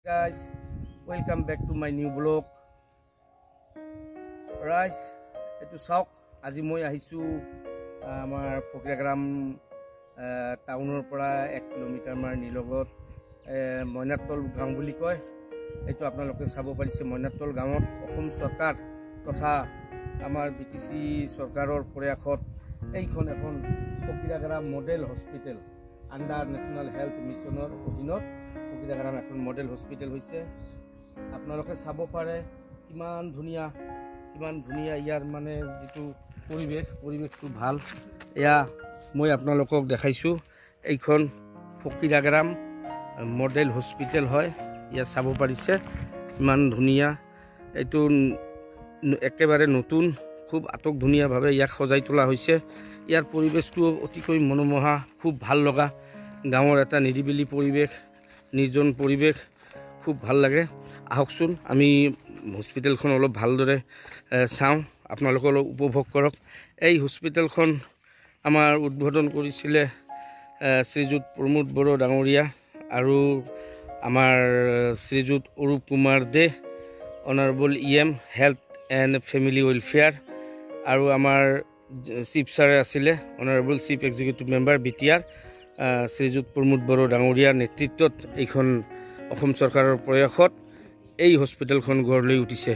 Guys, welcome back to my new vlog. Guys, etu sauk aji moi ahisu amar Phokriagram townor pora 1 kilometer mar nilogot Moinatol gaon buli koy. Etu apnaloke sabo parise Moinatol gaonot Okhom Sarkar totha amar BTC Sarkaror proyakhot eikhon ekhon Phokriagram model hospital under National Health Missionor odinot Phokriagram এখন model hospital হৈছে আপোনালোকে চাব পাৰে কিমান ধুনিয়া ইয়াৰ মানে যেটো পৰিবেশটো ভাল এয়া মই আপোনালোকক দেখাইছো এইখন Phokriagram মডেল হস্পিটেল হয় ইয়া চাব পাৰিছে ইমান ধুনিয়া এটো একেবাৰে নতুন খুব আটক ধুনিয়া ভাবে ইয়াক সজাই তোলা হৈছে ইয়াৰ পৰিবেশটো অতিকৈ মনোমোহা খুব ভাল লগা গাঁৱৰ এটা নিৰিবিলি পৰিবেশ নিজন পৰিবেশ খুব ভাল লাগে আহকচোন আমি হস্পিটেলখন অলপ ভালদৰে চাওঁ আপোনালোকে উপভোগ কৰক এই হস্পিটেলখন আমাৰ উদ্বোধন কৰিছিলে শ্ৰীযুত প্ৰমোদ বড়ো ডাঙৰীয়া আৰু আমাৰ Shriyut Arup Kumar Dey honourable EM health and family welfare আৰু আমাৰ চিফ ছাৰে আছিলে honourable chief executive member BTR Shriyut Pramod Boro ডাঙৰীয়াৰ নেতৃত্বত এইখন অসম চৰকাৰৰ প্ৰয়াসত এই হস্পিটেলখন গঢ় লৈ উঠিছে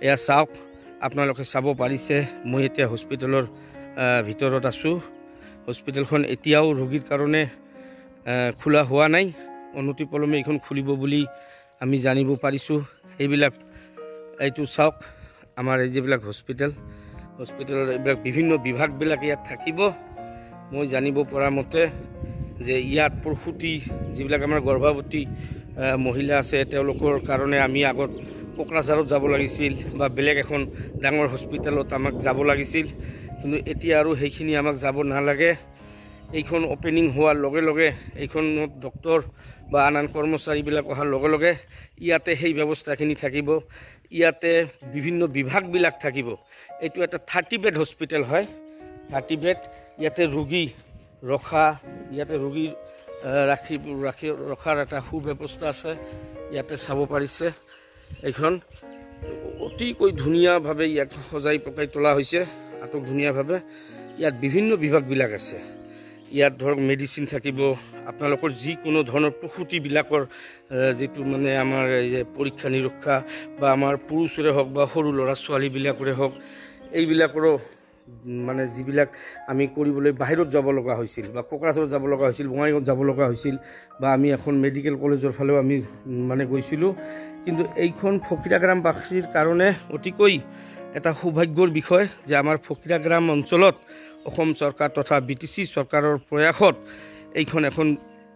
এয়া চাওক আপোনালোকে চাব পাৰিছে মই এতিয়া হস্পিটেলৰ ভিতৰত আছো হস্পিটেলখন এতিয়াও ৰোগীৰ কাৰণে খোলা হোৱা নাই অনুতিপলমে এইখন খুলিব বুলি আমি জানিব পাৰিছো এইবিলাক এইটো চাওক আমাৰ এই যিবিলাক হস্পিটেলৰ এইবিলাক বিভিন্ন বিভাগবিলাক ইয়াত থাকিব মই জানিব পৰা মতে যে ইয়াত প্ৰসূতি যিবিলাক আমাৰ গৰ্ভৱতী মহিলা আছে তেওঁলোকৰ কাৰণে আমি আগত কোকৰাঝাৰত যাব লাগিছিল বা বেলেগ এখন ডাঙৰ হস্পিটেলত আমাক যাব লাগিছিল কিন্তু এতিয়া আৰু সেইখিনি আমাক যাব নালাগে এইখন ওপেনিং হোৱাৰ লগে লগে এইখনত ডক্টৰ বা আন কৰ্মচাৰীবিলাক অহাৰ লগে লগে ইয়াতে সেই ব্যৱস্থাখিনি থাকিব ইয়াতে বিভিন্ন বিভাগবিলাক থাকিব এইটো এটা 30 বেড হস্পিটেল হয় 30 বেড ইয়াতে ৰোগী ৰখাৰ এটা সুব্যৱস্থা আছে ইয়াতে চাব পাৰিছে এইখন অতিকৈ ধুনীয়াভাৱে ইয়াক সজাই পকাই তোলা হৈছে আটক ধুনীয়াভাৱে ইয়াত বিভিন্ন বিভাগবিলাক আছে ইয়াত ধৰক মেডিচিন থাকিব আপোনালোকৰ যিকোনো ধৰণৰ প্ৰসূতিবিলাকৰ যেটো মানে আমাৰ এই পৰীক্ষা নিৰীক্ষা বা আমাৰ পুৰুষৰে হওক বা সৰু ল'ৰা ছোৱালীবিলাকৰে হওক এইবিলাকৰো মানে যিবিলাক আমি কৰিবলৈ বাহিৰত যাব লগা হৈছিল বা কোকৰাঝাৰত যাব লগা হৈছিল বঙাইগাঁৱত যাব লগা হৈছিল বা আমি এখন মেডিকেল কলেজৰ ফালেও আমি মানে গৈছিলোঁ কিন্তু এইখন Phokriagram বাসীৰ কাৰণে অতিকৈ এটা সৌভাগ্যৰ বিষয় যে আমাৰ Phokriagram অঞ্চলত অসম চৰকাৰ তথা BTC চৰকাৰৰ প্ৰয়াসত এইখন এখন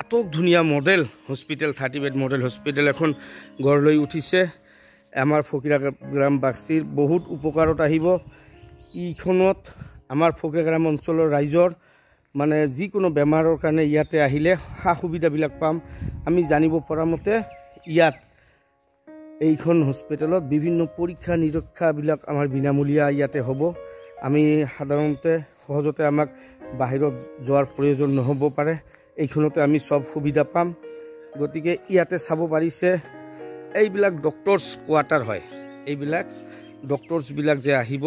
আটক ধুনীয়া model hospital 30 bed model hospital এখন গঢ় লৈ উঠিছে আমাৰ Phokriagram বাসীৰ বহুত উপকাৰত আহিব ইখনত আমাৰ Phokriagram অঞ্চলৰ ৰাইজৰ মানে যিকোনো বেমাৰৰ কাৰণে ইয়াতে আহিলে সা সুবিধাবিলাক পাম আমি জানিব পৰা মতে ইয়াত এইখন হস্পিটেলত বিভিন্ন পৰীক্ষা নিৰীক্ষাবিলাক আমাৰ বিনামূলীয়া ইয়াতে হ'ব আমি সাধাৰণতে সহজতে আমাক বাহিৰত যোৱাৰ প্ৰয়োজন নহ'ব পাৰে এইখনতে আমি সব সুবিধা পাম গতিকে ইয়াতে চাব পাৰিছে এইবিলাক ডক্টৰছ কোৱাৰ্টাৰ হয় এইবিলাক ডক্টৰছবিলাক যে আহিব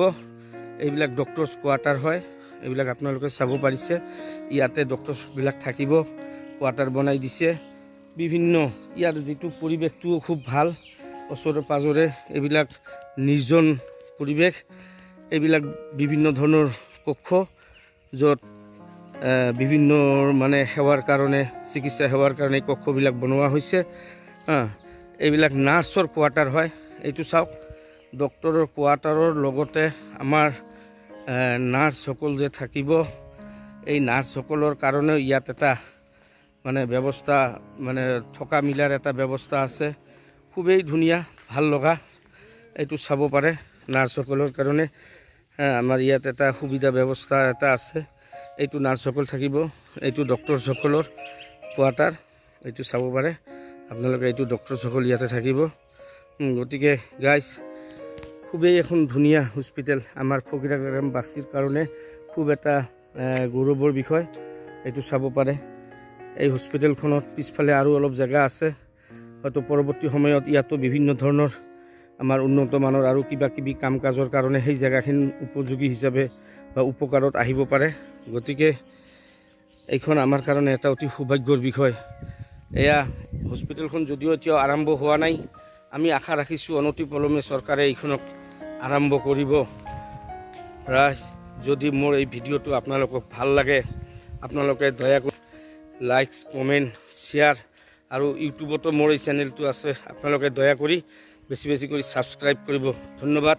এইবিলাক ডক্টৰছ কোৱাৰ্টাৰ হয় এইবিলাক আপোনালোকে চাব পাৰিছে ইয়াতে ডক্টৰছবিলাক থাকিব কোৱাৰ্টাৰ বনাই দিছে বিভিন্ন ইয়াৰ যেটো পৰিবেশটো খুব ভাল ওচৰে পাজৰে এইবিলাক নিৰ্জন পৰিবেশ এইবিলাক বিভিন্ন ধৰণৰ কক্ষ য'ত বিভিন্ন মানে সেৱাৰ কাৰণে চিকিৎসা সেৱাৰ কাৰণে কক্ষবিলাক বনোৱা হৈছে এইবিলাক নাৰ্ছৰ কোৱাৰ্টাৰ হয় এইটো চাওক ডক্টৰৰ কোৱাৰ্টাৰৰ লগতে আমাৰ নাৰ্ছসকল যে থাকিব এই নাৰ্ছসকলৰ কাৰণে ইয়াত এটা মানে ব্যৱস্থা মানে থকা মিলাৰ এটা ব্যৱস্থা আছে খুবেই ধুনীয়া ভাল লগা এইটো চাব পাৰে নাৰ্ছসকলৰ কাৰণে আমাৰ ইয়াত এটা সুবিধা ব্যৱস্থা এটা আছে এইটো নাৰ্ছসকল থাকিব এইটো ডক্টৰসকলৰ কোৱাৰ্টাৰ এইটো চাব পাৰে আপোনালোকে এইটো ডক্টৰসকল ইয়াতে থাকিব গতিকে গাইজ খুবেই এখন ধুনীয়া হস্পিটেল আমাৰ Phokriagram বাসীৰ কাৰণে খুব এটা গৌৰৱৰ বিষয় এইটো চাব পাৰে এই হস্পিটেলখনত পিছফালে আৰু অলপ জায়গা আছে হয়তো পৰৱৰ্তী সময়ত ইয়াতো বিভিন্ন ধৰণৰ আমাৰ উন্নত মানৰ আৰু কিবা কিবি কাম কাজৰ কাৰণে সেই জেগাখিনি উপযোগী হিচাপে বা উপকাৰত আহিব পাৰে। গতিকে এইখন আমাৰ কাৰণে এটা অতি সৌভাগ্যৰ বিষয়। এয়া হস্পিটেলখন যদিও এতিয়াও আৰম্ভ হোৱা নাই, আমি আশা ৰাখিছোঁ অনতিপলমে চৰকাৰে এইখনক আৰম্ভ কৰিব। ৰাইজ, যদি মোৰ এই ভিডিঅ'টো আপোনালোকক ভাল লাগে, আপোনালোকে দয়া কৰি লাইক, কমেণ্ট, শ্বেয়াৰ আৰু ইউটিউবতো মোৰ এই চেনেলটো আছে, আপোনালোকে দয়া কৰি বেছি বেছি কৰি ছাবস্ক্ৰাইব কৰিব। ধন্যবাদ।